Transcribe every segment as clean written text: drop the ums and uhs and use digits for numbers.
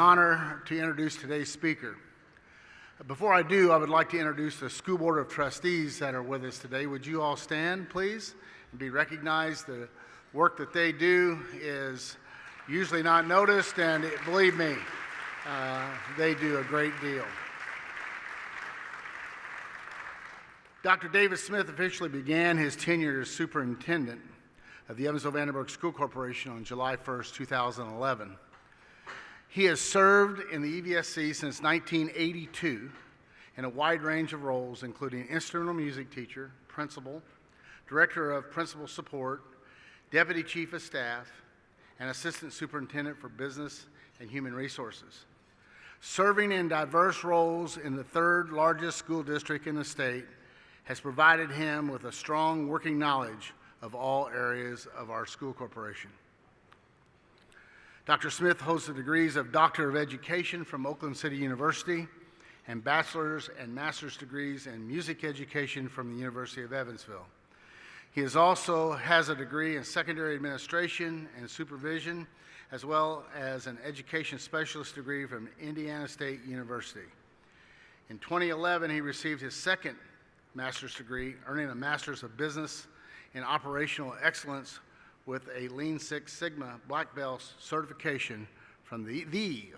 honor to introduce today's speaker. Before I do, I would like to introduce the School Board of Trustees that are with us today. Would you all stand, please, and be recognized? The work that they do is usually not noticed, and believe me, they do a great deal. Dr. David Smith officially began his tenure as superintendent of the Evansville Vanderburgh School Corporation on July 1st, 2011. He has served in the EVSC since 1982 in a wide range of roles, including instrumental music teacher, principal, director of principal support, deputy chief of staff, and assistant superintendent for business and human resources. Serving in diverse roles in the third largest school district in the state has provided him with a strong working knowledge of all areas of our school corporation. Dr. Smith holds the degrees of Doctor of Education from Oakland City University and bachelor's and master's degrees in music education from the University of Evansville. He also has a degree in secondary administration and supervision, as well as an education specialist degree from Indiana State University. In 2011, he received his second master's degree, earning a Master's of Business in Operational Excellence with a Lean Six Sigma Black Belt certification from the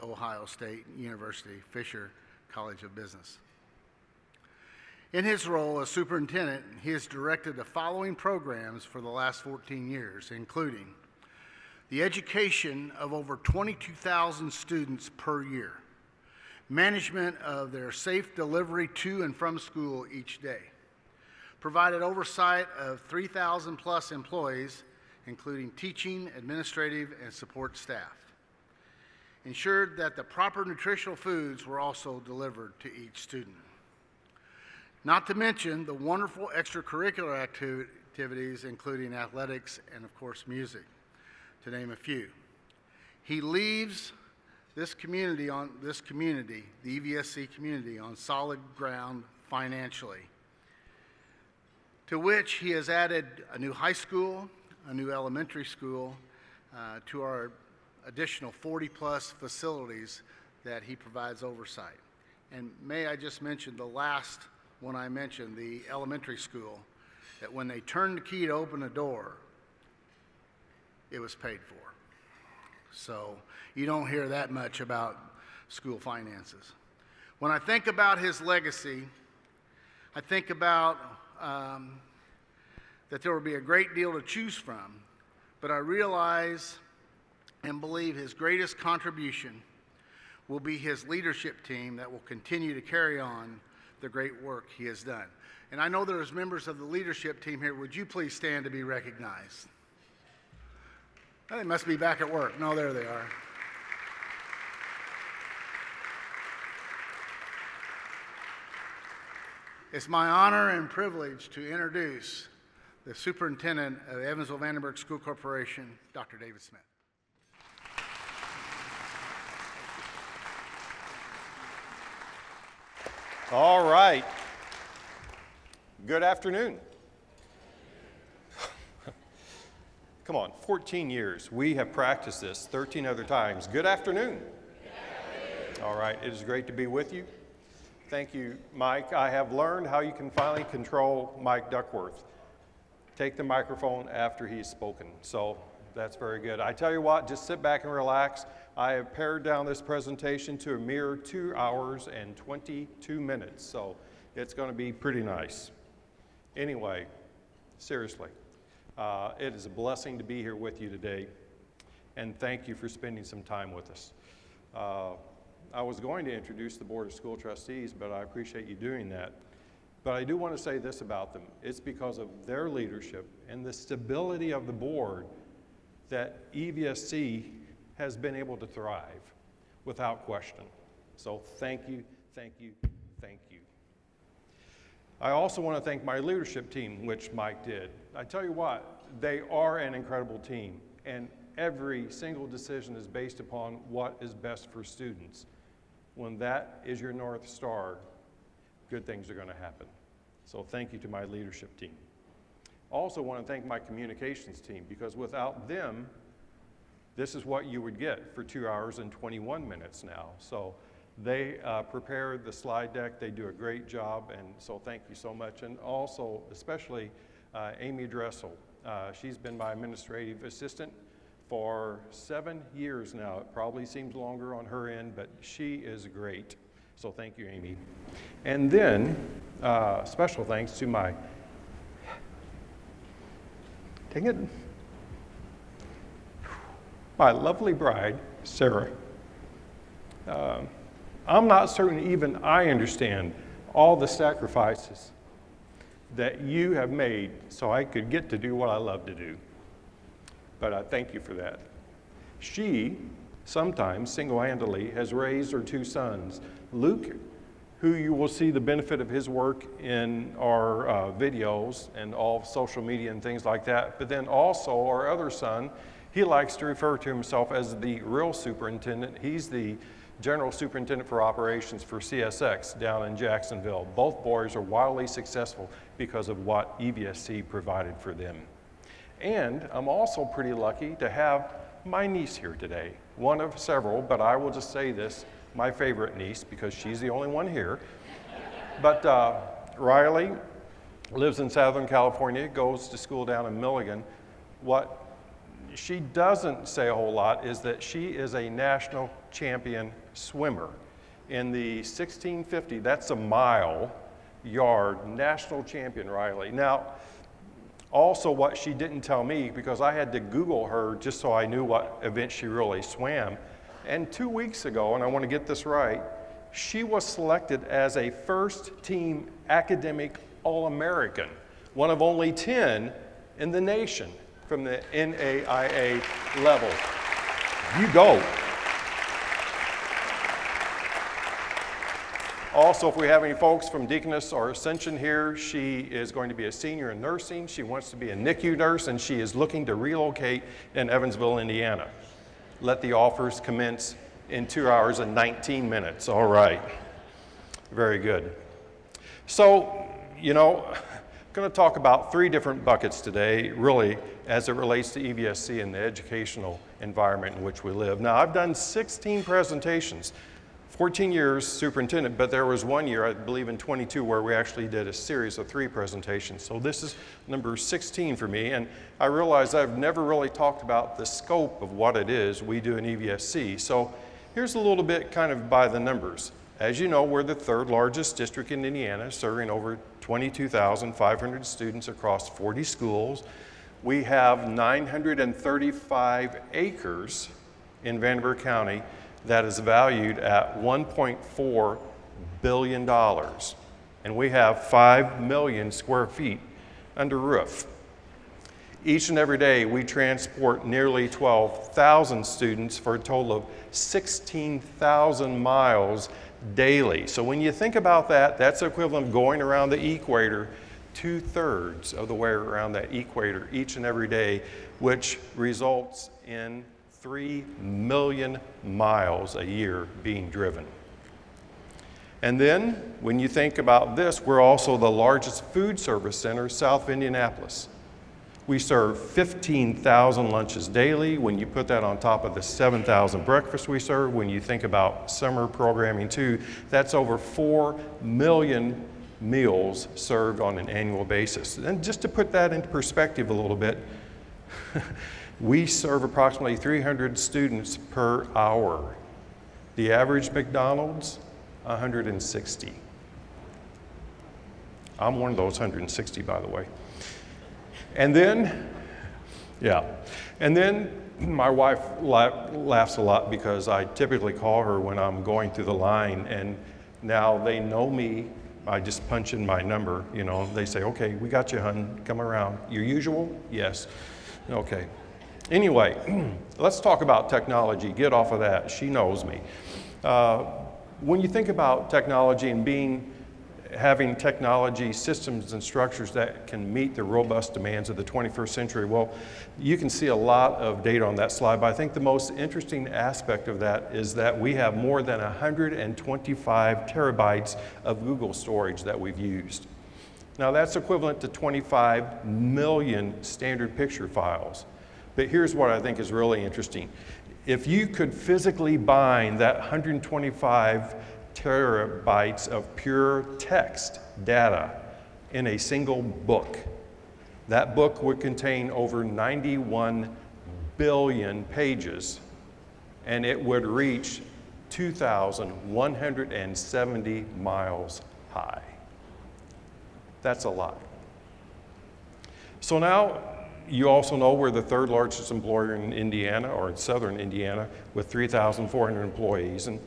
Ohio State University Fisher College of Business. In his role as superintendent, he has directed the following programs for the last 14 years, including the education of over 22,000 students per year, management of their safe delivery to and from school each day, provided oversight of 3,000 plus employees, including teaching, administrative, and support staff, ensured that the proper nutritional foods were also delivered to each student. Not to mention the wonderful extracurricular activities, including athletics and, of course, music, to name a few. He leaves the EVSC community, on solid ground financially, to which he has added a new high school, a new elementary school, to our additional 40-plus facilities that he provides oversight. And may I just mention the last one I mentioned, the elementary school, that when they turned the key to open the door, it was paid for. So you don't hear that much about school finances. When I think about his legacy, I think about that there will be a great deal to choose from, but I realize and believe his greatest contribution will be his leadership team that will continue to carry on the great work he has done. And I know there's members of the leadership team here. Would you please stand to be recognized? Oh, they must be back at work. No, there they are. It's my honor and privilege to introduce the Superintendent of Evansville Vanderburgh School Corporation, Dr. David Smith. All right. Good afternoon. Come on, 14 years. We have practiced this 13 other times. Good afternoon. All right, it is great to be with you. Thank you, Mike. I have learned how you can finally control Mike Duckworth. Take the microphone after he's spoken. So that's very good. I tell you what, just sit back and relax. I have pared down this presentation to a mere 2 hours and 22 minutes. So it's going to be pretty nice. Anyway, seriously, it is a blessing to be here with you today. And thank you for spending some time with us. I was going to introduce the Board of School Trustees, but I appreciate you doing that. But I do want to say this about them. It's because of their leadership and the stability of the board that EVSC has been able to thrive without question. So thank you, thank you, thank you. I also want to thank my leadership team, which Mike did. I tell you what, they are an incredible team, and every single decision is based upon what is best for students. When that is your North Star, good things are going to happen. So thank you to my leadership team. Also want to thank my communications team, because without them, this is what you would get for 2 hours and 21 minutes now. So they prepare the slide deck. They do a great job, and so thank you so much. And also, especially Amy Dressel. She's been my administrative assistant for 7 years now. It probably seems longer on her end, but she is great. So thank you, Amy. And then special thanks to my, dang it, my lovely bride, Sarah. I'm not certain even I understand all the sacrifices that you have made so I could get to do what I love to do. But I thank you for that. She, sometimes single-handedly, has raised her 2 sons. Luke, who you will see the benefit of his work in our videos and all social media and things like that. But then also our other son, he likes to refer to himself as the real superintendent. He's the General Superintendent for Operations for CSX down in Jacksonville. Both boys are wildly successful because of what EVSC provided for them. And I'm also pretty lucky to have my niece here today. One of several, but I will just say this, my favorite niece, because she's the only one here. But Riley lives in Southern California, goes to school down in Milligan. What she doesn't say a whole lot is that she is a national champion swimmer. In the 1650, that's a mile yard, national champion, Riley. Now, also what she didn't tell me, because I had to Google her just so I knew what event she really swam. And 2 weeks ago, and I want to get this right, she was selected as a first-team academic All-American, one of only 10 in the nation from the NAIA level. You go. Also, if we have any folks from Deaconess or Ascension here, she is going to be a senior in nursing. She wants to be a NICU nurse, and she is looking to relocate in Evansville, Indiana. Let the offers commence in 2 hours and 19 minutes. All right. Very good. So, I'm going to talk about 3 different buckets today, really, as it relates to EVSC and the educational environment in which we live. Now, I've done 16 presentations, 14 years superintendent, but there was 1 year, I believe in 22, where we actually did a series of 3 presentations. So this is number 16 for me, and I realize I've never really talked about the scope of what it is we do in EVSC. So here's a little bit kind of by the numbers. As you know, we're the 3rd largest district in Indiana, serving over 22,500 students across 40 schools. We have 935 acres in Vanderburgh County that is valued at $1.4 billion. And we have 5 million square feet under roof. Each and every day, we transport nearly 12,000 students for a total of 16,000 miles daily. So when you think about that, that's equivalent of going around the equator 2/3 of the way around that equator each and every day, which results in 3 million miles a year being driven. And then, when you think about this, we're also the largest food service center south of Indianapolis. We serve 15,000 lunches daily. When you put that on top of the 7,000 breakfasts we serve, when you think about summer programming too, that's over 4 million meals served on an annual basis. And just to put that into perspective a little bit, we serve approximately 300 students per hour. The average McDonald's, 160. I'm one of those 160, by the way. And then, my wife laughs a lot because I typically call her when I'm going through the line, and now they know me. I just punch in my number, they say, okay, we got you, hun, come around. Your usual? Yes. Okay. Anyway, let's talk about technology. Get off of that. She knows me. When you think about technology and having technology systems and structures that can meet the robust demands of the 21st century, well, you can see a lot of data on that slide, but I think the most interesting aspect of that is that we have more than 125 terabytes of Google storage that we've used. Now that's equivalent to 25 million standard picture files. But here's what I think is really interesting. If you could physically bind that 125 terabytes of pure text data in a single book, that book would contain over 91 billion pages, and it would reach 2,170 miles high. That's a lot. So now you also know we're the third largest employer in Indiana, or in southern Indiana, with 3,400 employees. And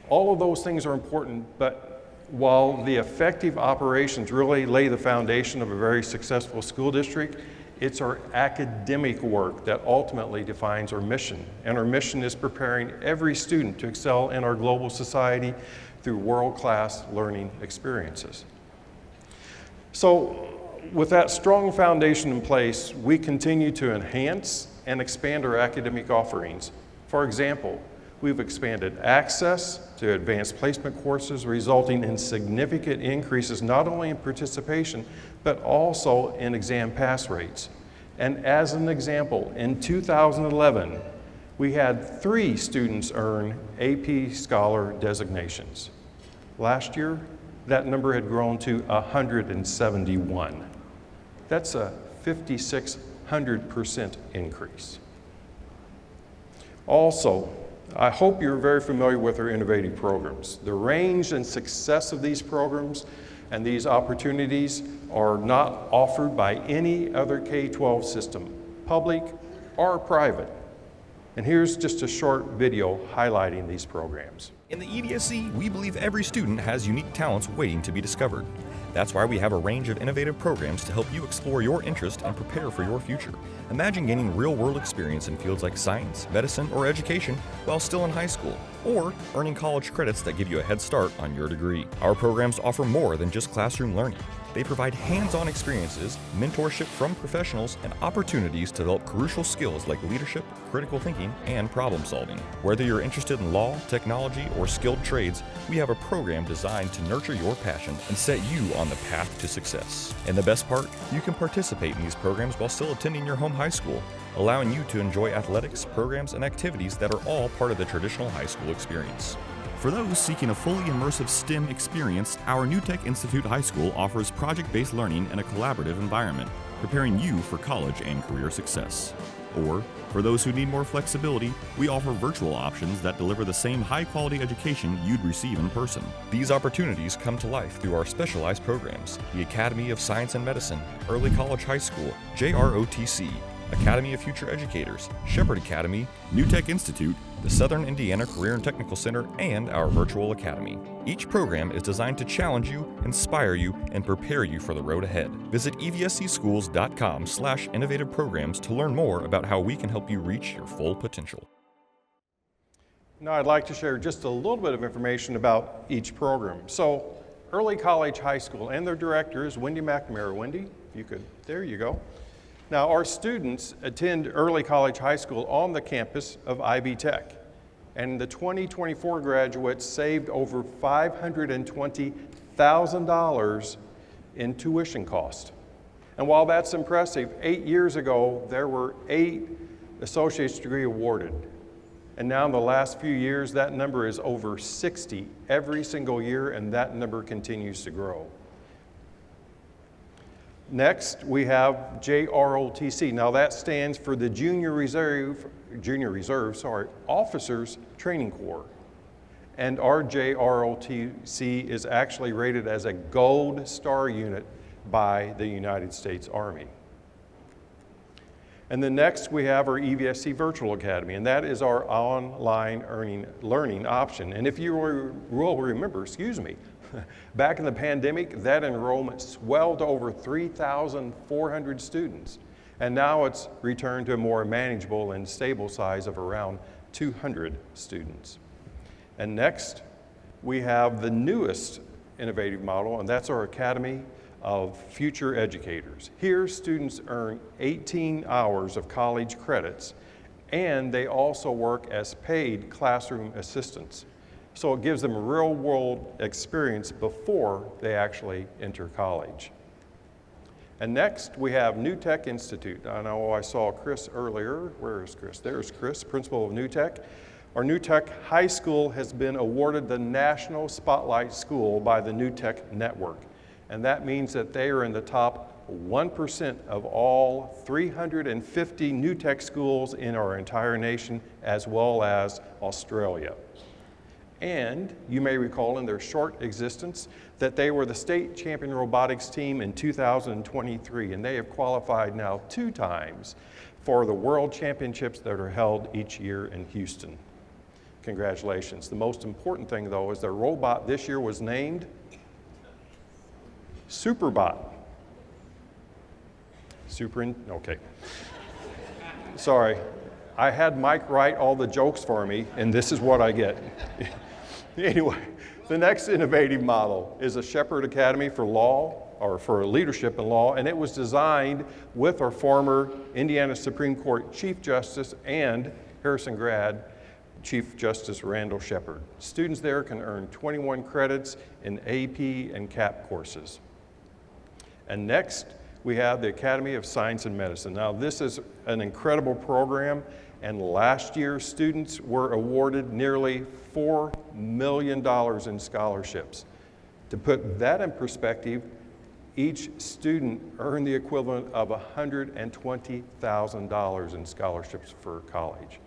all of those things are important, but while the effective operations really lay the foundation of a very successful school district, it's our academic work that ultimately defines our mission. And our mission is preparing every student to excel in our global society through world-class learning experiences. So with that strong foundation in place, we continue to enhance and expand our academic offerings. For example, we've expanded access to advanced placement courses, resulting in significant increases not only in participation, but also in exam pass rates. And as an example, in 2011, we had 3 students earn AP Scholar designations. Last year, that number had grown to 171. That's a 5,600% increase. Also, I hope you're very familiar with our innovative programs. The range and success of these programs and these opportunities are not offered by any other K-12 system, public or private. And here's just a short video highlighting these programs. In the EVSC, we believe every student has unique talents waiting to be discovered. That's why we have a range of innovative programs to help you explore your interest and prepare for your future. Imagine gaining real-world experience in fields like science, medicine, or education while still in high school, or earning college credits that give you a head start on your degree. Our programs offer more than just classroom learning. They provide hands-on experiences, mentorship from professionals, and opportunities to develop crucial skills like leadership, critical thinking, and problem solving. Whether you're interested in law, technology, or skilled trades, we have a program designed to nurture your passion and set you on the path to success. And the best part, you can participate in these programs while still attending your home high school, allowing you to enjoy athletics, programs, and activities that are all part of the traditional high school experience. For those seeking a fully immersive STEM experience, our New Tech Institute High School offers project-based learning in a collaborative environment, preparing you for college and career success. Or, for those who need more flexibility, we offer virtual options that deliver the same high-quality education you'd receive in person. These opportunities come to life through our specialized programs: the Academy of Science and Medicine, Early College High School, JROTC, Academy of Future Educators, Shepherd Academy, New Tech Institute, the Southern Indiana Career and Technical Center, and our Virtual Academy. Each program is designed to challenge you, inspire you, and prepare you for the road ahead. Visit evscschools.com/innovative programs to learn more about how we can help you reach your full potential. Now I'd like to share just a little bit of information about each program. So, Early College High School and their director is Wendy McNamara. Wendy, if you could, there you go. Now, our students attend Early College High School on the campus of IB Tech, and the 2024 graduates saved over $520,000 in tuition cost. And while that's impressive, 8 years ago, there were 8 associate's degree awarded. And now in the last few years, that number is over 60 every single year, and that number continues to grow. Next, we have JROTC. Now that stands for the Junior Reserve, Officers Training Corps. And our JROTC is actually rated as a Gold Star unit by the United States Army. And then next we have our EVSC Virtual Academy, and that is our online learning option. And if you will remember, back in the pandemic, that enrollment swelled to over 3,400 students. And now it's returned to a more manageable and stable size of around 200 students. And next, we have the newest innovative model, and that's our Academy of Future Educators. Here, students earn 18 hours of college credits, and they also work as paid classroom assistants. So it gives them real-world experience before they actually enter college. And next, we have New Tech Institute. I know I saw Chris earlier. Where is Chris? There's Chris, principal of New Tech. Our New Tech High School has been awarded the National Spotlight School by the New Tech Network. And that means that they are in the top 1% of all 350 New Tech schools in our entire nation, as well as Australia. And you may recall in their short existence that they were the state champion robotics team in 2023, and they have qualified now 2 times for the world championships that are held each year in Houston. Congratulations. The most important thing, though, is their robot this year was named Superbot. Okay. Sorry. I had Mike write all the jokes for me, and this is what I get. Anyway, the next innovative model is a Shepherd Academy for Law, or for Leadership in Law, and it was designed with our former Indiana Supreme Court Chief Justice and Harrison grad, Chief Justice Randall Shepherd. Students there can earn 21 credits in AP and CAP courses. And next, we have the Academy of Science and Medicine. Now, this is an incredible program, and last year, students were awarded nearly $4 million in scholarships. To put that in perspective, each student earned the equivalent of $120,000 in scholarships for college.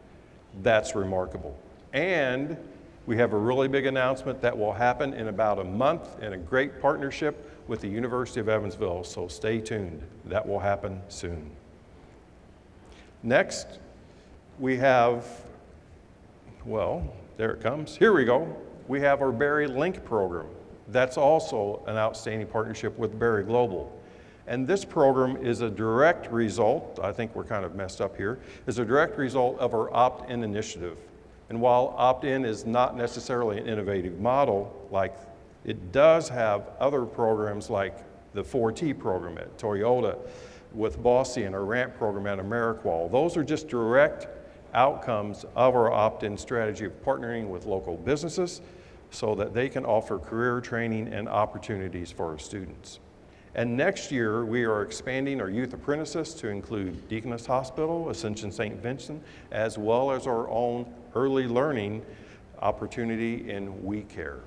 That's remarkable. And we have a really big announcement that will happen in about a month in a great partnership with the University of Evansville, so stay tuned. That will happen soon. Next, we have, well, there it comes. Here we go. We have our Berry Link program. That's also an outstanding partnership with Berry Global. And this program is a direct result, I think we're kind of messed up here, is a direct result of our opt-in initiative. And while opt-in is not necessarily an innovative model, like it does have other programs like the 4T program at Toyota with Bossy and our RAMP program at AmeriQual. Those are just direct outcomes of our opt-in strategy of partnering with local businesses so that they can offer career training and opportunities for our students. And next year, we are expanding our youth apprentices to include Deaconess Hospital, Ascension St. Vincent, as well as our own early learning opportunity in WeCare.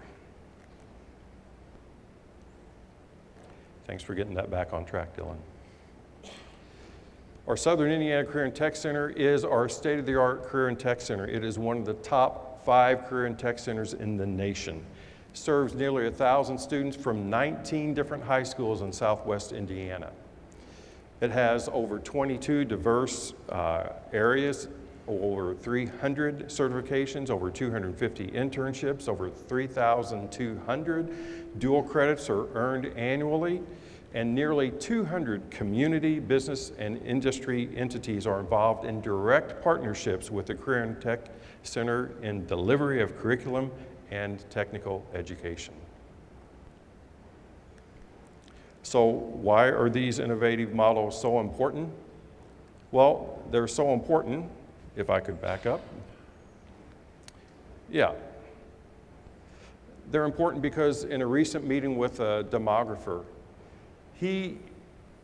Thanks for getting that back on track, Dylan. Our Southern Indiana Career and Tech Center is our state-of-the-art career and tech center. It is one of the top 5 career and tech centers in the nation. Serves nearly 1,000 students from 19 different high schools in Southwest Indiana. It has over 22 diverse areas, over 300 certifications, over 250 internships, over 3,200 dual credits are earned annually, and nearly 200 community, business, and industry entities are involved in direct partnerships with the Career and Tech Center in delivery of curriculum and technical education. So why are these innovative models so important? Well, they're so important, if I could back up. Yeah. They're important because in a recent meeting with a demographer, he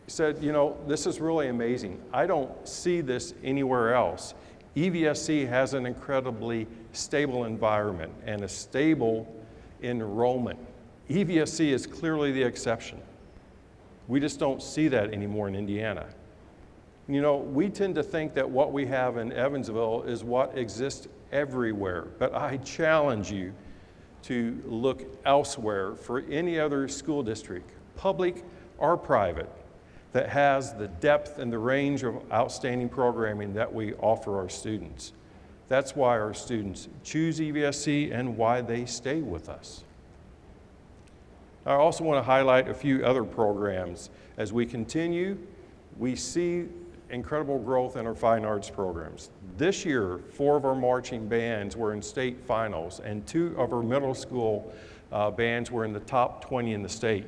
said, you know, this is really amazing. I don't see this anywhere else. EVSC has an incredibly stable environment and a stable enrollment. EVSC is clearly the exception. We just don't see that anymore in Indiana. You know, we tend to think that what we have in Evansville is what exists everywhere, but I challenge you to look elsewhere for any other school district, public or private, that has the depth and the range of outstanding programming that we offer our students. That's why our students choose EVSC and why they stay with us. I also want to highlight a few other programs. As we continue, we see incredible growth in our fine arts programs. This year, 4 of our marching bands were in state finals, and 2 of our middle school bands were in the top 20 in the state.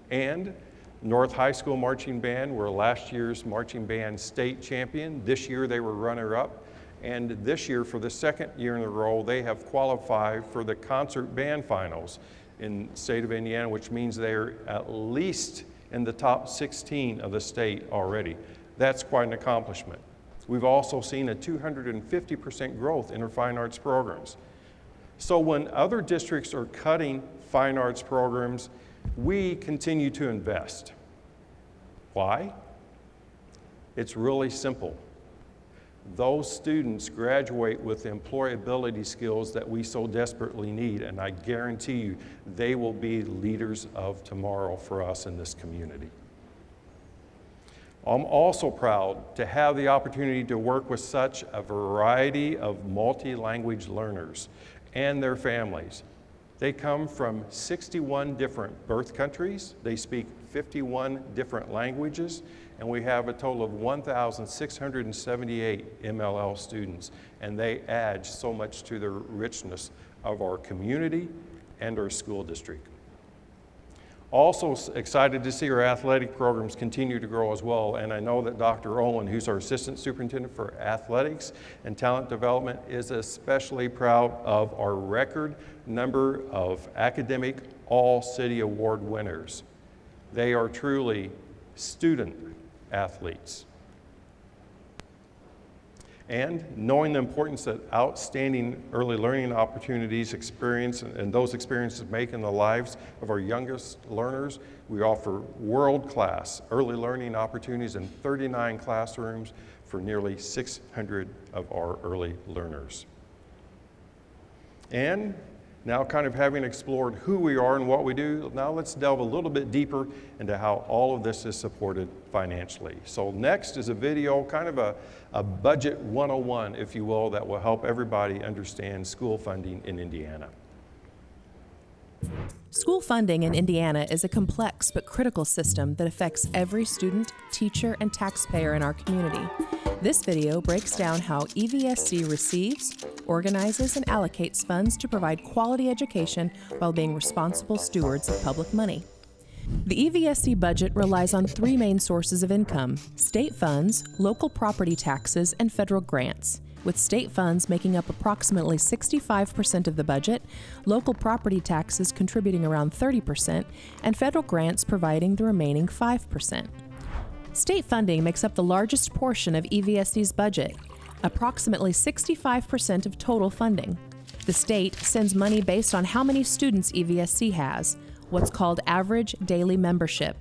And North High School Marching Band were last year's marching band state champion. This year they were runner-up. And this year, for the 2nd year in a row, they have qualified for the concert band finals in the state of Indiana, which means they're at least in the top 16 of the state already. That's quite an accomplishment. We've also seen a 250% growth in our fine arts programs. So when other districts are cutting fine arts programs, we continue to invest. Why? It's really simple. Those students graduate with the employability skills that we so desperately need, and I guarantee you they will be leaders of tomorrow for us in this community. I'm also proud to have the opportunity to work with such a variety of multi-language learners and their families. They come from 61 different birth countries, they speak 51 different languages, and we have a total of 1,678 MLL students, and they add so much to the richness of our community and our school district. Also excited to see our athletic programs continue to grow as well, and I know that Dr. Owen, who's our Assistant Superintendent for Athletics and Talent Development, is especially proud of our record number of academic All-City Award winners. They are truly student athletes. And knowing the importance that outstanding early learning opportunities experience and those experiences make in the lives of our youngest learners, we offer world-class early learning opportunities in 39 classrooms for nearly 600 of our early learners. And now, kind of having explored who we are and what we do, now let's delve a little bit deeper into how all of this is supported financially. So next is a video, kind of a budget 101, if you will, that will help everybody understand school funding in Indiana. School funding in Indiana is a complex but critical system that affects every student, teacher, and taxpayer in our community. This video breaks down how EVSC receives, organizes, and allocates funds to provide quality education while being responsible stewards of public money. The EVSC budget relies on three main sources of income: state funds, local property taxes, and federal grants, with state funds making up approximately 65% of the budget, local property taxes contributing around 30%, and federal grants providing the remaining 5%. State funding makes up the largest portion of EVSC's budget, approximately 65% of total funding. The state sends money based on how many students EVSC has, what's called average daily membership.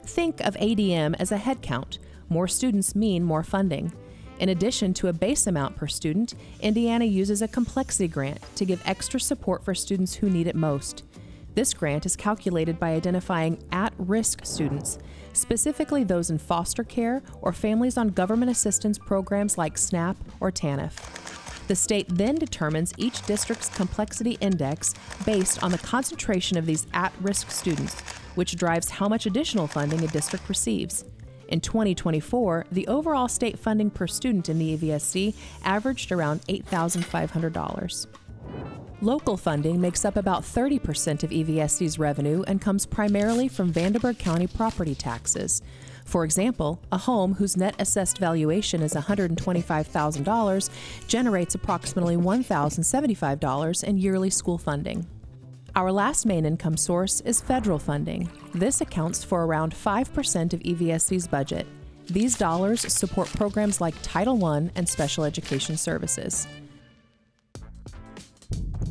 Think of ADM as a head count. More students mean more funding. In addition to a base amount per student, Indiana uses a complexity grant to give extra support for students who need it most. This grant is calculated by identifying at-risk students, specifically those in foster care or families on government assistance programs like SNAP or TANF. The state then determines each district's complexity index based on the concentration of these at-risk students, which drives how much additional funding a district receives. In 2024, the overall state funding per student in the EVSC averaged around $8,500. Local funding makes up about 30% of EVSC's revenue and comes primarily from Vanderburgh County property taxes. For example, a home whose net assessed valuation is $125,000 generates approximately $1,075 in yearly school funding. Our last main income source is federal funding. This accounts for around 5% of EVSC's budget. These dollars support programs like Title I and special education services.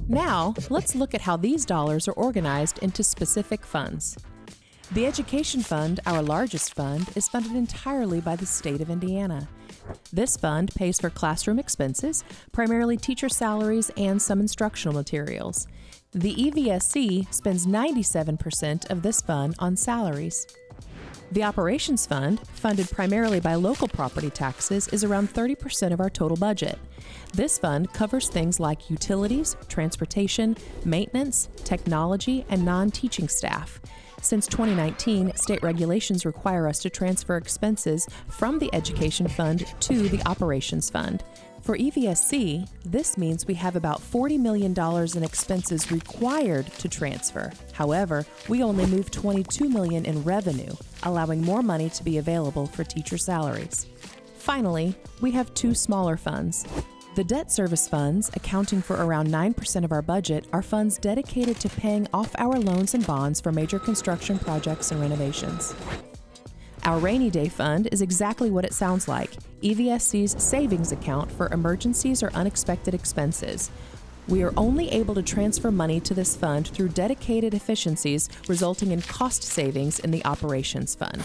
Now, let's look at how these dollars are organized into specific funds. The Education Fund, our largest fund, is funded entirely by the state of Indiana. This fund pays for classroom expenses, primarily teacher salaries and some instructional materials. The EVSC spends 97% of this fund on salaries. The Operations Fund, funded primarily by local property taxes, is around 30% of our total budget. This fund covers things like utilities, transportation, maintenance, technology, and non-teaching staff. Since 2019, state regulations require us to transfer expenses from the Education Fund to the Operations Fund. For EVSC, this means we have about $40 million in expenses required to transfer. However, we only move $22 million in revenue, allowing more money to be available for teacher salaries. Finally, we have two smaller funds. The debt service funds, accounting for around 9% of our budget, are funds dedicated to paying off our loans and bonds for major construction projects and renovations. Our rainy day fund is exactly what it sounds like, EVSC's savings account for emergencies or unexpected expenses. We are only able to transfer money to this fund through dedicated efficiencies, resulting in cost savings in the operations fund.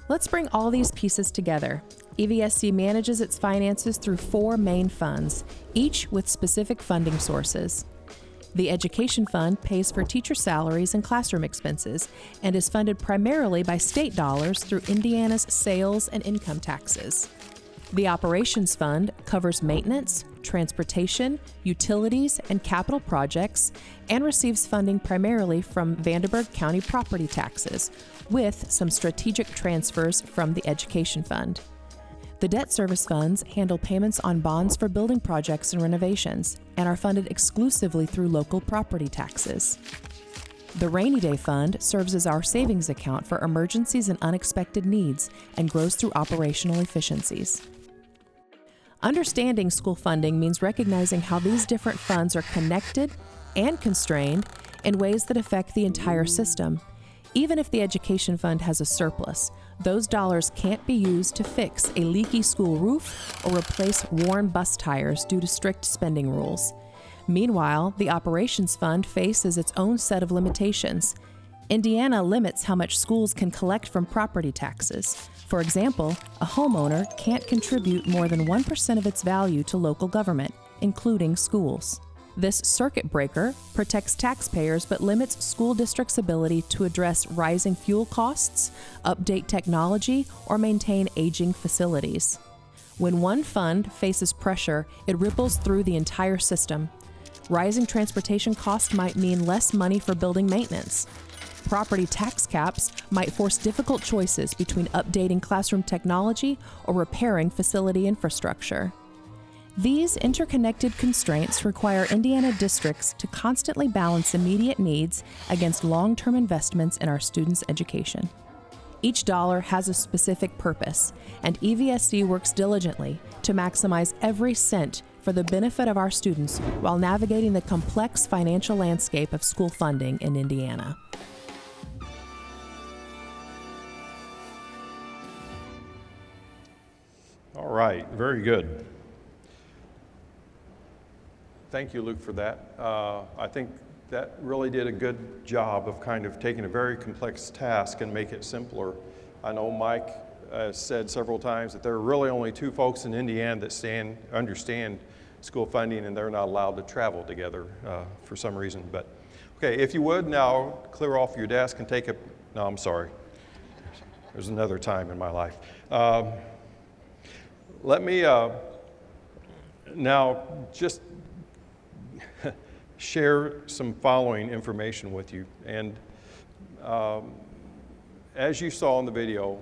Let's bring all these pieces together. EVSC manages its finances through 4 main funds, each with specific funding sources. The Education Fund pays for teacher salaries and classroom expenses and is funded primarily by state dollars through Indiana's sales and income taxes. The Operations Fund covers maintenance, transportation, utilities, and capital projects and receives funding primarily from Vanderburgh County property taxes, with some strategic transfers from the Education Fund. The debt service funds handle payments on bonds for building projects and renovations and are funded exclusively through local property taxes. The Rainy Day Fund serves as our savings account for emergencies and unexpected needs and grows through operational efficiencies. Understanding school funding means recognizing how these different funds are connected and constrained in ways that affect the entire system. Even if the Education Fund has a surplus, those dollars can't be used to fix a leaky school roof or replace worn bus tires due to strict spending rules. Meanwhile, the Operations Fund faces its own set of limitations. Indiana limits how much schools can collect from property taxes. For example, a homeowner can't contribute more than 1% of its value to local government, including schools. This circuit breaker protects taxpayers but limits school districts' ability to address rising fuel costs, update technology, or maintain aging facilities. When one fund faces pressure, it ripples through the entire system. Rising transportation costs might mean less money for building maintenance. Property tax caps might force difficult choices between updating classroom technology or repairing facility infrastructure. These interconnected constraints require Indiana districts to constantly balance immediate needs against long-term investments in our students' education. Each dollar has a specific purpose, and EVSC works diligently to maximize every cent for the benefit of our students while navigating the complex financial landscape of school funding in Indiana. All right, very good. Thank you, Luke, for that. I think that really did a good job of kind of taking a very complex task and make it simpler. I know Mike said several times that there are really only 2 folks in Indiana that understand school funding, and they're not allowed to travel together for some reason. But okay, if you would now clear off your desk and take a, no, I'm sorry. There's another time in my life. Let me now just share some following information with you. And as you saw in the video,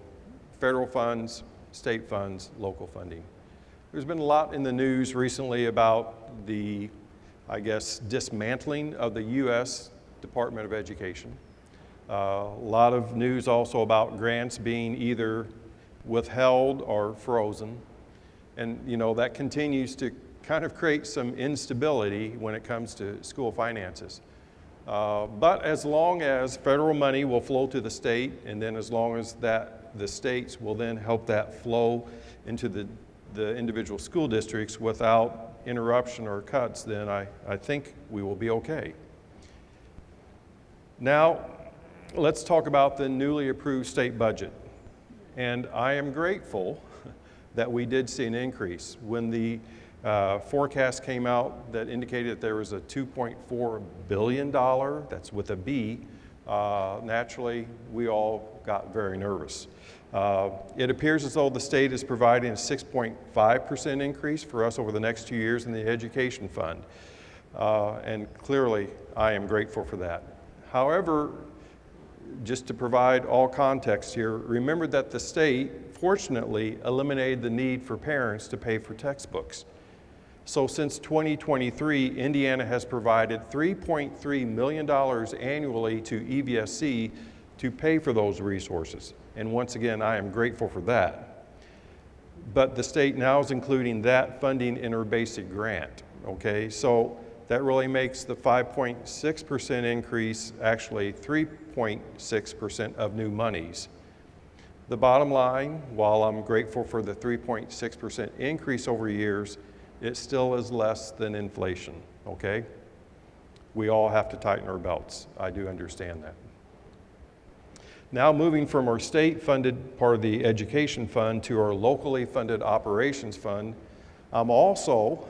federal funds, state funds, local funding. There's been a lot in the news recently about the, I guess, dismantling of the U.S. Department of Education. A lot of news also about grants being either withheld or frozen. And you know, that continues to kind of create some instability when it comes to school finances. But as long as federal money will flow to the state, and then as long as that the states will then help that flow into the individual school districts without interruption or cuts, then I think we will be okay. Now, let's talk about the newly approved state budget. And I am grateful that we did see an increase. When the forecast came out that indicated that there was a $2.4 billion, that's with a B, naturally we all got very nervous. It appears as though the state is providing a 6.5% increase for us over the next 2 years in the education fund. And clearly I am grateful for that. However, just to provide all context here, remember that the state fortunately eliminated the need for parents to pay for textbooks. So since 2023, Indiana has provided $3.3 million annually to EVSC to pay for those resources. And once again, I am grateful for that. but the state now is including that funding in her basic grant, okay? So that really makes the 5.6% increase actually 3.6% of new monies. The bottom line, while I'm grateful for the 3.6% increase over years, it still is less than inflation, okay? We all have to tighten our belts. I do understand that. Now moving from our state-funded part of the education fund to our locally funded operations fund, I'm also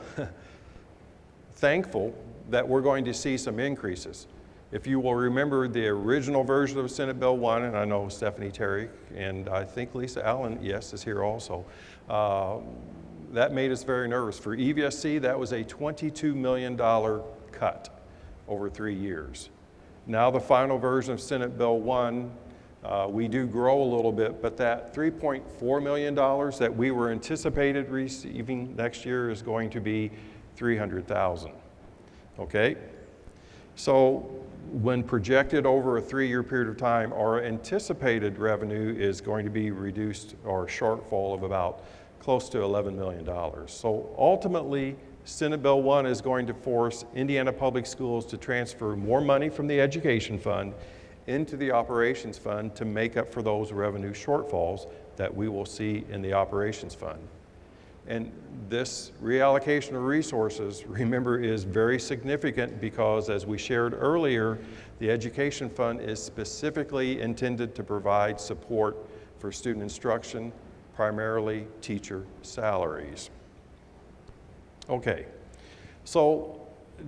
thankful that we're going to see some increases. If you will remember the original version of Senate Bill 1, and I know Stephanie Terry and I think Lisa Allen, yes, is here also, that made us very nervous. For EVSC, that was a $22 million cut over 3 years. Now the final version of Senate Bill 1, we do grow a little bit, but that $3.4 million that we were anticipated receiving next year is going to be $300,000, okay? So when projected over a 3-year period of time, our anticipated revenue is going to be reduced, or a shortfall of about close to $11 million. So ultimately, Senate Bill 1 is going to force Indiana Public Schools to transfer more money from the education fund into the operations fund to make up for those revenue shortfalls that we will see in the operations fund. And this reallocation of resources, remember, is very significant because, as we shared earlier, the education fund is specifically intended to provide support for student instruction, primarily teacher salaries. Okay, so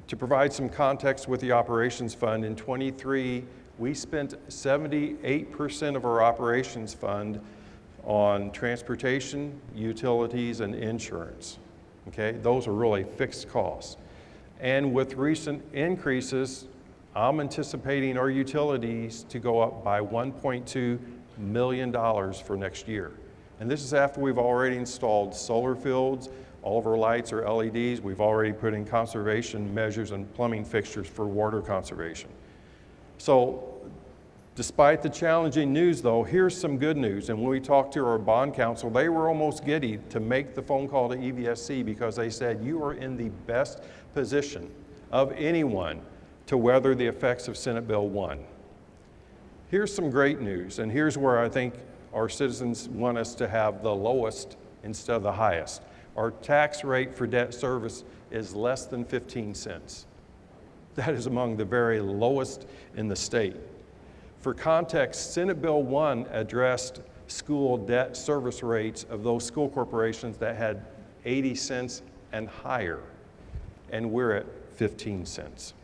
to provide some context with the operations fund, in '23, we spent 78% of our operations fund on transportation, utilities, and insurance. Okay, those are really fixed costs. And with recent increases, I'm anticipating our utilities to go up by $1.2 million for next year. And this is after we've already installed solar fields, all of our lights are LEDs, we've already put in conservation measures and plumbing fixtures for water conservation. So, despite the challenging news though, here's some good news. And when we talked to our bond counsel, they were almost giddy to make the phone call to EVSC because they said, you are in the best position of anyone to weather the effects of Senate Bill 1. Here's some great news, and here's where I think our citizens want us to have the lowest instead of the highest. Our tax rate for debt service is less than 15 cents. That is among the very lowest in the state. For context, Senate Bill 1 addressed school debt service rates of those school corporations that had 80 cents and higher, and we're at 15 cents.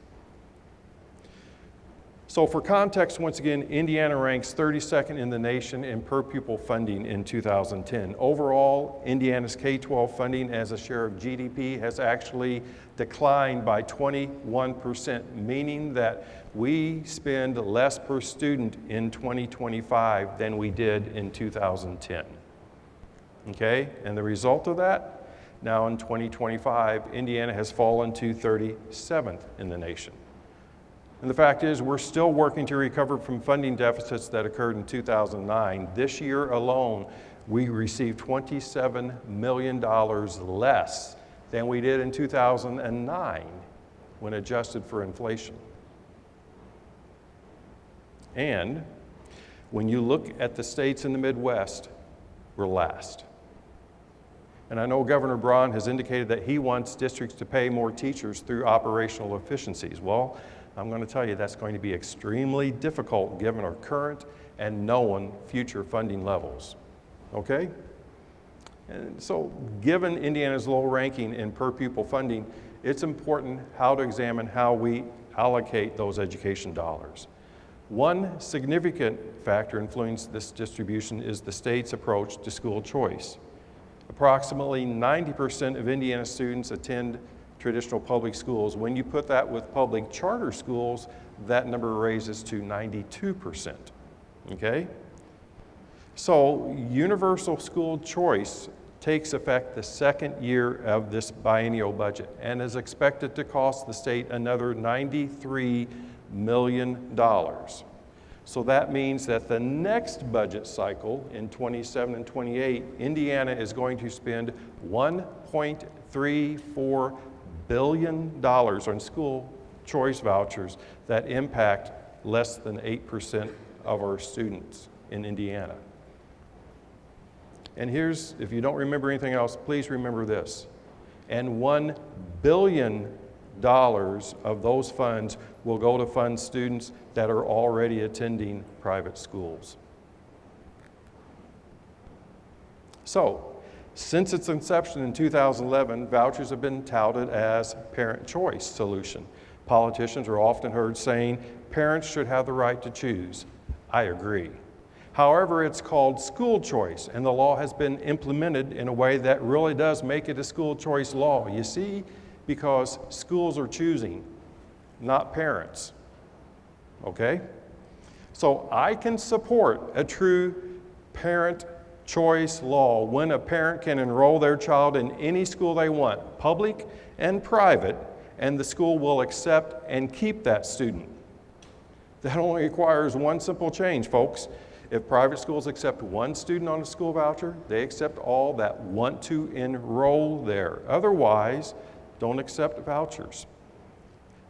So for context, once again, Indiana ranks 32nd in the nation in per pupil funding in 2010. Overall, Indiana's K-12 funding as a share of GDP has actually declined by 21%, meaning that we spend less per student in 2025 than we did in 2010. Okay, and the result of that, now in 2025, Indiana has fallen to 37th in the nation. And the fact is, we're still working to recover from funding deficits that occurred in 2009. This year alone, we received $27 million less than we did in 2009 when adjusted for inflation. And when you look at the states in the Midwest, we're last. And I know Governor Braun has indicated that he wants districts to pay more teachers through operational efficiencies. Well, I'm going to tell you that's going to be extremely difficult given our current and known future funding levels. Okay? And so, given Indiana's low ranking in per pupil funding, it's important how to examine how we allocate those education dollars. One significant factor influencing this distribution is the state's approach to school choice. Approximately 90% of Indiana students attend traditional public schools. When you put that with public charter schools, that number raises to 92%, okay? So universal school choice takes effect the second year of this biennial budget and is expected to cost the state another $93 million. So that means that the next budget cycle in 27 and 28, Indiana is going to spend $1.34 billion on school choice vouchers that impact less than 8% of our students in Indiana. And here's, if you don't remember anything else, please remember this. And $1 billion of those funds will go to fund students that are already attending private schools. So, since its inception in 2011, vouchers have been touted as parent choice solution. Politicians are often heard saying parents should have the right to choose. I agree. However, it's called school choice, and the law has been implemented in a way that really does make it a school choice law. You see, because schools are choosing, not parents. Okay? So I can support a true parent choice law when a parent can enroll their child in any school they want, public and private, and the school will accept and keep that student. That only requires one simple change, folks. If private schools accept one student on a school voucher, they accept all that want to enroll there. Otherwise, don't accept vouchers.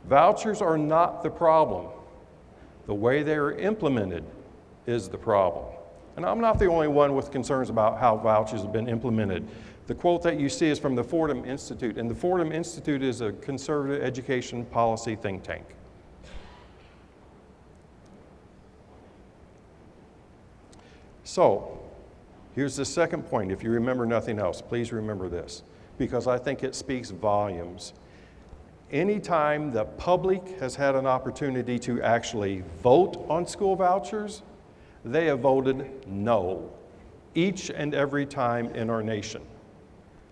Vouchers are not the problem. The way they are implemented is the problem. And I'm not the only one with concerns about how vouchers have been implemented. The quote that you see is from the Fordham Institute, and the Fordham Institute is a conservative education policy think tank. So, here's the second point. If you remember nothing else, please remember this, because I think it speaks volumes. Anytime the public has had an opportunity to actually vote on school vouchers, they have voted no, each and every time in our nation.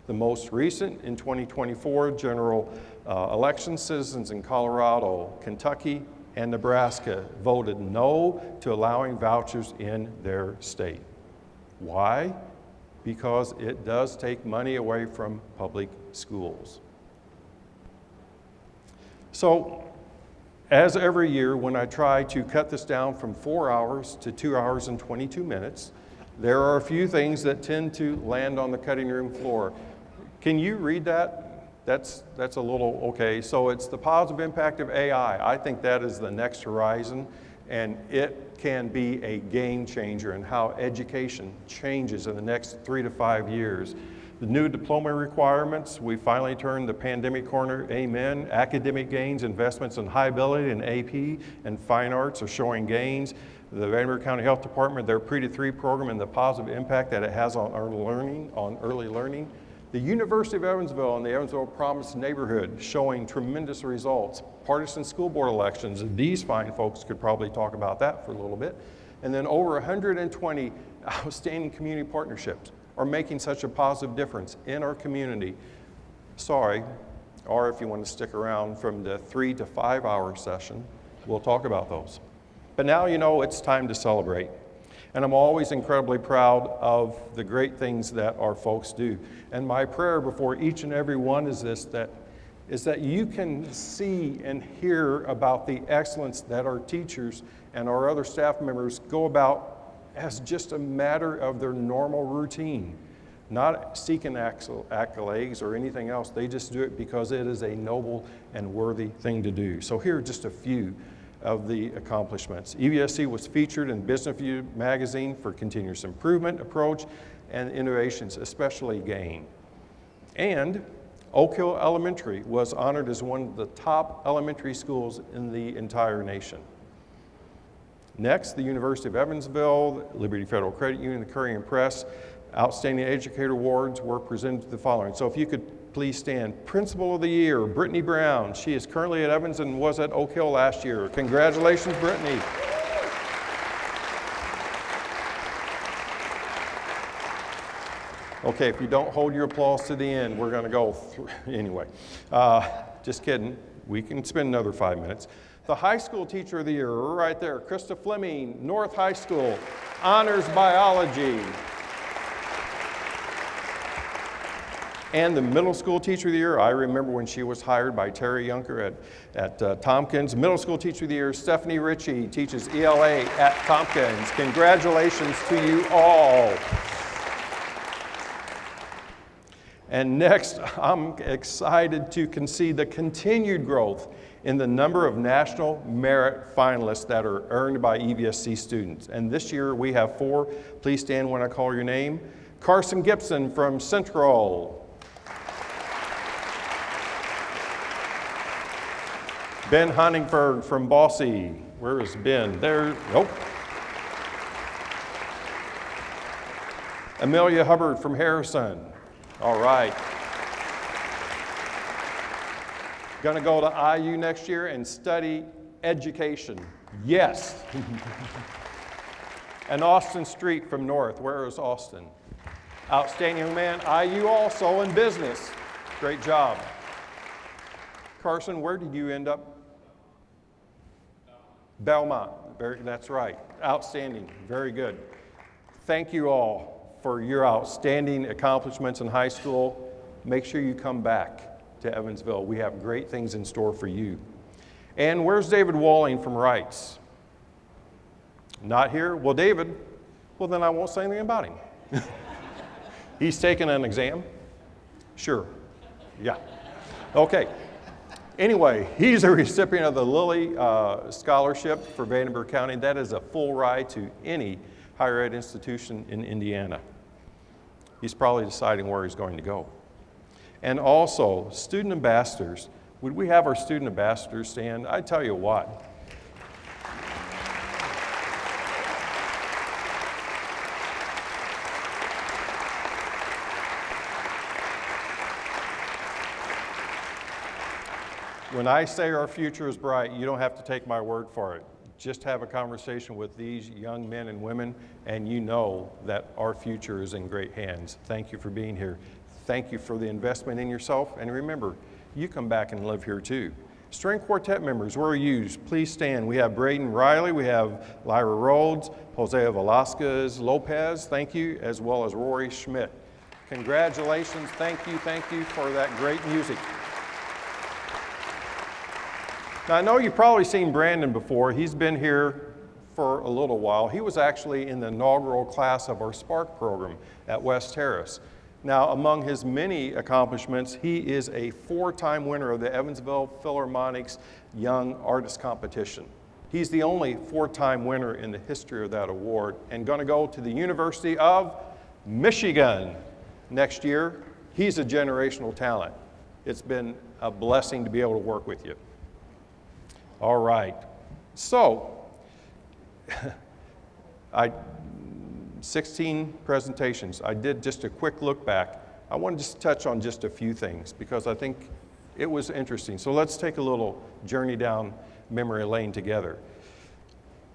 The most recent, in 2024 general election, citizens in Colorado, Kentucky, and Nebraska voted no to allowing vouchers in their state. Why? Because it does take money away from public schools. So, as every year, when I try to cut this down from 4 hours to 2 hours and 22 minutes, there are a few things that tend to land on the cutting room floor. Can you read that? That's a little, okay. So it's the positive impact of AI. I think that is the next horizon, and it can be a game changer in how education changes in the next 3 to 5 years. The new diploma requirements, we finally turned the pandemic corner, amen. Academic gains, investments in high ability and AP and fine arts are showing gains. The Vanderburgh County Health Department, their Pre-to-3 program and the positive impact that it has on early learning. The University of Evansville and the Evansville Promise neighborhood showing tremendous results. Partisan school board elections, these fine folks could probably talk about that for a little bit. And then over 120 outstanding community partnerships are making such a positive difference in our community. Sorry, or if you want to stick around from the 3 to 5 hour session, we'll talk about those. But now you know it's time to celebrate. And I'm always incredibly proud of the great things that our folks do. And my prayer before each and every one is this, that you can see and hear about the excellence that our teachers and our other staff members go about as just a matter of their normal routine, not seeking accolades or anything else. They just do it because it is a noble and worthy thing to do. So here are just a few of the accomplishments. EVSC was featured in Business Review magazine for continuous improvement approach and innovations, especially GAIN. And Oak Hill Elementary was honored as one of the top elementary schools in the entire nation. Next, the University of Evansville, Liberty Federal Credit Union, the Courier and Press, Outstanding Educator Awards were presented to the following. So if you could please stand. Principal of the Year, Brittany Brown. She is currently at Evans and was at Oak Hill last year. Congratulations, Brittany. Okay, if you don't hold your applause to the end, we're going to go through. Anyway, just kidding. We can spend another 5 minutes. The High School Teacher of the Year, right there, Krista Fleming, North High School, Honors Biology. And the middle school teacher of the year, I remember when she was hired by Terry Yunker at Tompkins. Middle school teacher of the year, Stephanie Ritchie, teaches ELA at Tompkins. Congratulations to you all. And next, I'm excited to concede the continued growth in the number of national merit finalists that are earned by EVSC students. And this year we have 4. Please stand when I call your name. Carson Gibson from Central. Ben Honingford from Bosse. Where is Ben? There, nope. Amelia Hubbard from Harrison. All right. Gonna go to IU next year and study education. Yes. And Austin Street from North. Where is Austin? Outstanding young man. IU also in business. Great job. Carson, where did you end up? Belmont. That's right. Outstanding. Very good. Thank you all for your outstanding accomplishments in high school. Make sure you come back to Evansville. We have great things in store for you. And where's David Walling from Wrights? Not here? Well, David, well then I won't say anything about him. He's taking an exam? Sure. Yeah. Okay. Anyway, he's a recipient of the Lilly Scholarship for Vanderburgh County. That is a full ride to any higher ed institution in Indiana. He's probably deciding where he's going to go. And also, student ambassadors. Would we have our student ambassadors stand? I tell you what. When I say our future is bright, you don't have to take my word for it. Just have a conversation with these young men and women, and you know that our future is in great hands. Thank you for being here. Thank you for the investment in yourself. And remember, you come back and live here too. String quartet members, where are you? Please stand. We have Braden Riley, we have Lyra Rhodes, Hosea Velasquez Lopez, thank you, as well as Rory Schmidt. Congratulations, thank you for that great music. Now, I know you've probably seen Brandon before. He's been here for a little while. He was actually in the inaugural class of our Spark program at West Terrace. Now, among his many accomplishments, he is a 4-time winner of the Evansville Philharmonic's Young Artist Competition. He's the only 4-time winner in the history of that award and going to go to the University of Michigan next year. He's a generational talent. It's been a blessing to be able to work with you. All right, so 16 presentations. I did just a quick look back. I want to just touch on just a few things because I think it was interesting. So let's take a little journey down memory lane together.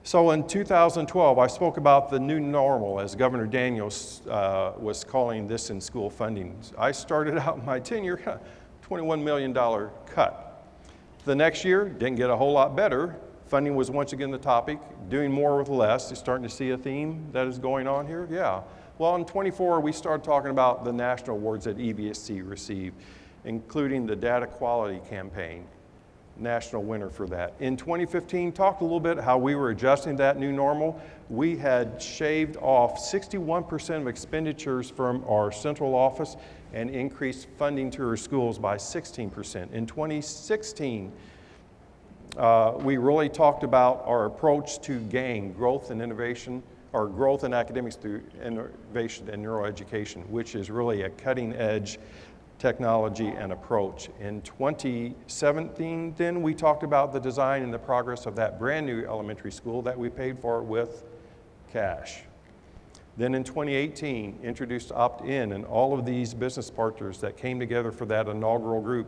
So in 2012, I spoke about the new normal as Governor Daniels was calling this in school funding. I started out my tenure, $21 million cut. The next year, didn't get a whole lot better. Funding was once again the topic, doing more with less. You're starting to see a theme that is going on here? Yeah. Well, in 24, we started talking about the national awards that EVSC received, including the Data Quality Campaign, national winner for that. In 2015, talked a little bit how we were adjusting that new normal. We had shaved off 61% of expenditures from our central office and increased funding to our schools by 16%. In 2016, we really talked about our approach to GAIN, growth and innovation, or growth in academics through innovation and neuroeducation, which is really a cutting edge technology and approach. In 2017, then we talked about the design and the progress of that brand new elementary school that we paid for with cash. Then in 2018, introduced opt-in and all of these business partners that came together for that inaugural group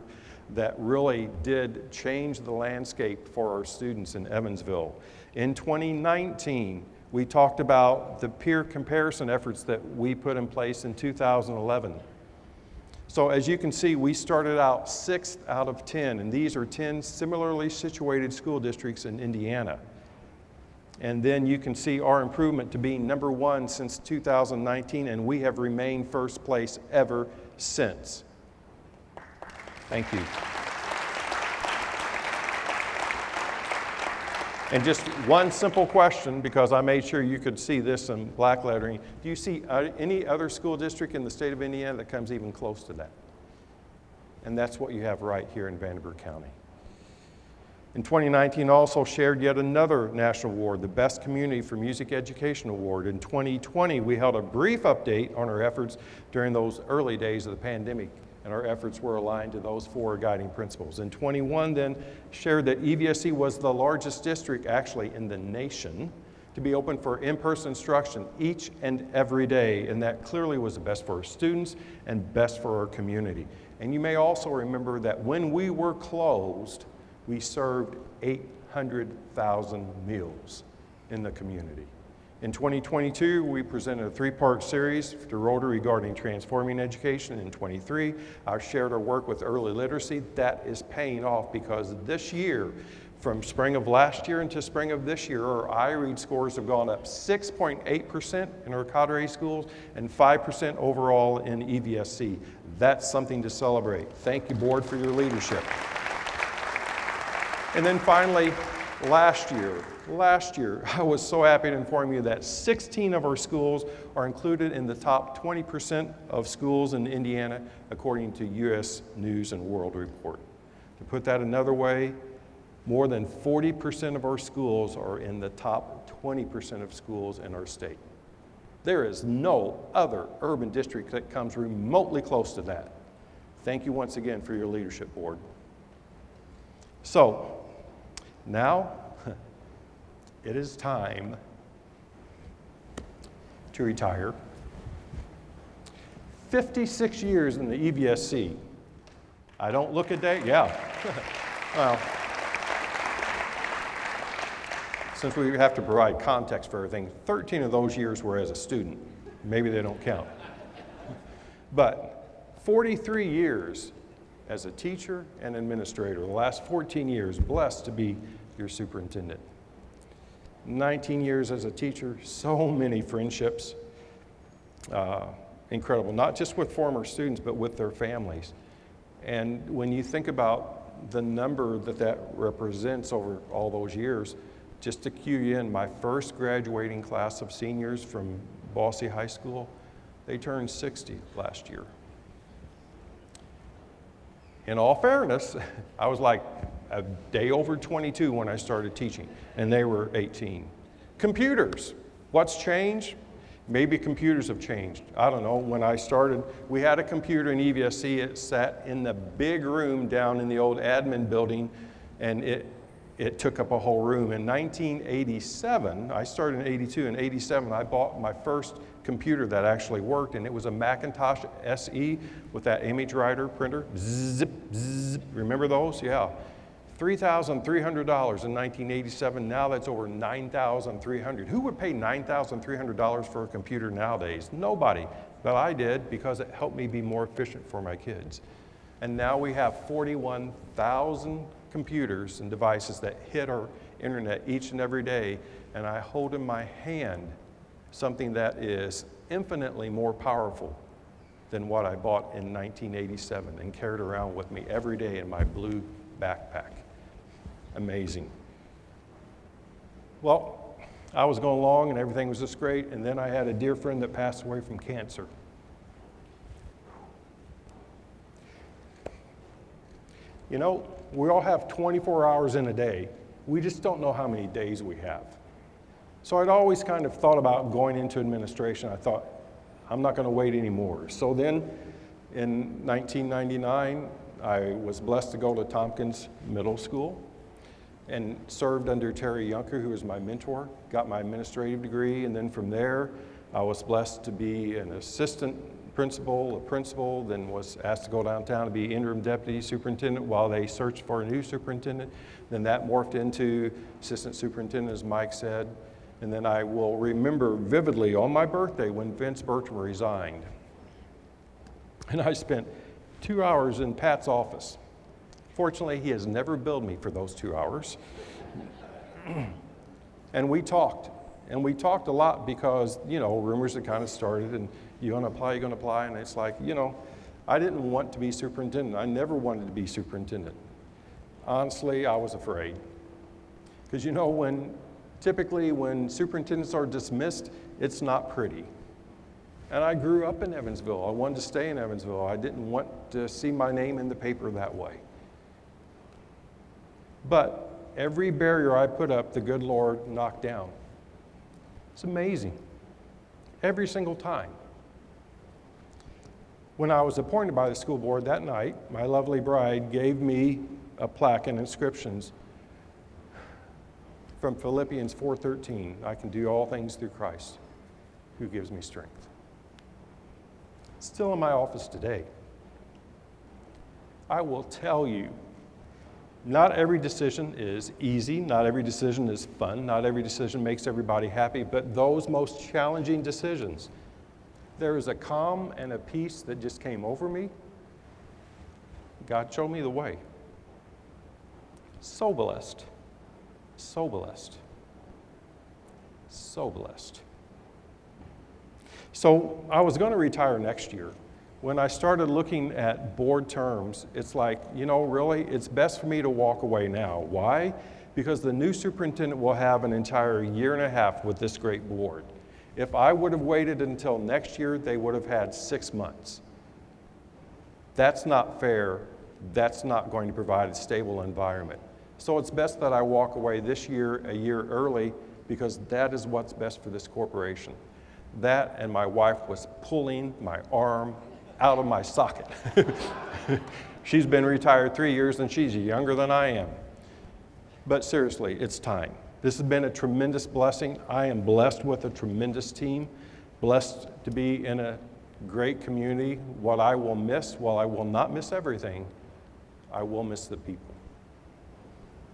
that really did change the landscape for our students in Evansville. In 2019, we talked about the peer comparison efforts that we put in place in 2011. So as you can see, we started out 6th out of 10, and these are 10 similarly situated school districts in Indiana. And then you can see our improvement to being #1 since 2019, and we have remained first place ever since. Thank you. And just one simple question, because I made sure you could see this in black lettering. Do you see any other school district in the state of Indiana that comes even close to that? And that's what you have right here in Vanderburgh County. In 2019, also shared yet another national award, the Best Community for Music Education Award. In 2020, we held a brief update on our efforts during those early days of the pandemic, and our efforts were aligned to those 4 guiding principles. In 21, then, shared that EVSC was the largest district, actually, in the nation to be open for in-person instruction each and every day, and that clearly was the best for our students and best for our community. And you may also remember that when we were closed, we served 800,000 meals in the community. In 2022, we presented a 3-part series to Rotary regarding transforming education. In 23, I shared our work with early literacy. That is paying off because this year, from spring of last year into spring of this year, our iRead scores have gone up 6.8% in our cadre schools and 5% overall in EVSC. That's something to celebrate. Thank you, board, for your leadership. And then finally, last year, I was so happy to inform you that 16 of our schools are included in the top 20% of schools in Indiana, according to U.S. News and World Report. To put that another way, more than 40% of our schools are in the top 20% of schools in our state. There is no other urban district that comes remotely close to that. Thank you once again for your leadership, board. So, now, it is time to retire. 56 years in the EVSC. I don't look a day, yeah. Well, since we have to provide context for everything, 13 of those years were as a student. Maybe they don't count. But 43 years as a teacher and administrator, the last 14 years, blessed to be your superintendent. 19 years as a teacher, so many friendships, incredible, not just with former students, but with their families. And when you think about the number that represents over all those years, just to cue you in, my first graduating class of seniors from Bosse High School, they turned 60 last year. In all fairness, I was like a day over 22 when I started teaching, and they were 18. Computers, what's changed? Maybe computers have changed. I don't know. When I started, we had a computer in EVSC. It sat in the big room down in the old admin building, and it took up a whole room. In 1987, I started in 82. In 87, I bought my first computer that actually worked, and it was a Macintosh SE with that image writer printer. Zip, zip. Remember those? Yeah. $3,300 in 1987. Now that's over $9,300. Who would pay $9,300 for a computer nowadays? Nobody. But I did because it helped me be more efficient for my kids. And now we have 41,000 computers and devices that hit our internet each and every day, and I hold in my hand something that is infinitely more powerful than what I bought in 1987 and carried around with me every day in my blue backpack. Amazing. Well, I was going along and everything was just great, and then I had a dear friend that passed away from cancer. You know, we all have 24 hours in a day. We just don't know how many days we have. So I'd always kind of thought about going into administration. I thought, I'm not going to wait anymore. So then in 1999, I was blessed to go to Tompkins Middle School and served under Terry Yunker, who was my mentor, got my administrative degree, and then from there, I was blessed to be an assistant principal, a principal, then was asked to go downtown to be interim deputy superintendent while they searched for a new superintendent. Then that morphed into assistant superintendent, as Mike said. And then I will remember vividly on my birthday when Vince Bertram resigned. And I spent 2 hours in Pat's office. Fortunately, he has never billed me for those 2 hours. And we talked. And we talked a lot because, you know, rumors had kind of started, and you're going to apply, and it's like, you know, I didn't want to be superintendent. I never wanted to be superintendent. Honestly, I was afraid. Because you know, typically when superintendents are dismissed, it's not pretty. And I grew up in Evansville. I wanted to stay in Evansville. I didn't want to see my name in the paper that way. But every barrier I put up, the good Lord knocked down. It's amazing. Every single time. When I was appointed by the school board that night, my lovely bride gave me a plaque and inscriptions from Philippians 4:13. I can do all things through Christ who gives me strength. It's still in my office today. I will tell you, not every decision is easy, not every decision is fun, not every decision makes everybody happy, but those most challenging decisions, there is a calm and a peace that just came over me. God showed me the way. So blessed, so blessed, so blessed. So I was going to retire next year. When I started looking at board terms, it's like, you know, really, it's best for me to walk away now. Why? Because the new superintendent will have an entire year and a half with this great board. If I would have waited until next year, they would have had 6 months. That's not fair. That's not going to provide a stable environment. So it's best that I walk away this year, a year early, because that is what's best for this corporation. That and my wife was pulling my arm out of my socket. She's been retired 3 years and she's younger than I am. But seriously, it's time. This has been a tremendous blessing. I am blessed with a tremendous team, blessed to be in a great community. What I will miss, while I will not miss everything, I will miss the people.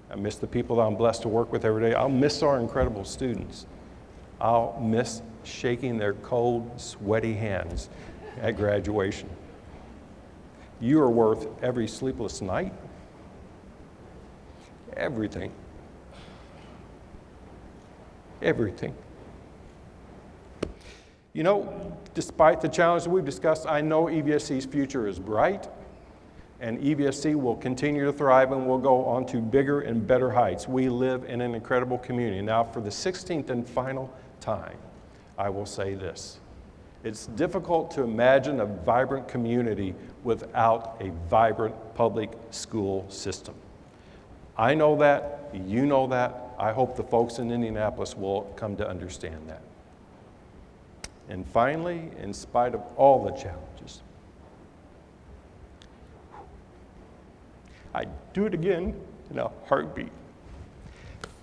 I miss the people that I'm blessed to work with every day. I'll miss our incredible students. I'll miss shaking their cold, sweaty hands at graduation. You are worth every sleepless night, everything. Everything. You know, despite the challenges we've discussed, I know EVSC's future is bright, and EVSC will continue to thrive and will go on to bigger and better heights. We live in an incredible community. Now, for the 16th and final time, I will say this. It's difficult to imagine a vibrant community without a vibrant public school system. I know that, you know that. I hope the folks in Indianapolis will come to understand that. And finally, in spite of all the challenges, I do it again in a heartbeat.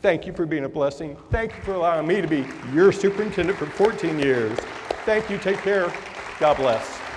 Thank you for being a blessing. Thank you for allowing me to be your superintendent for 14 years. Thank you. Take care. God bless.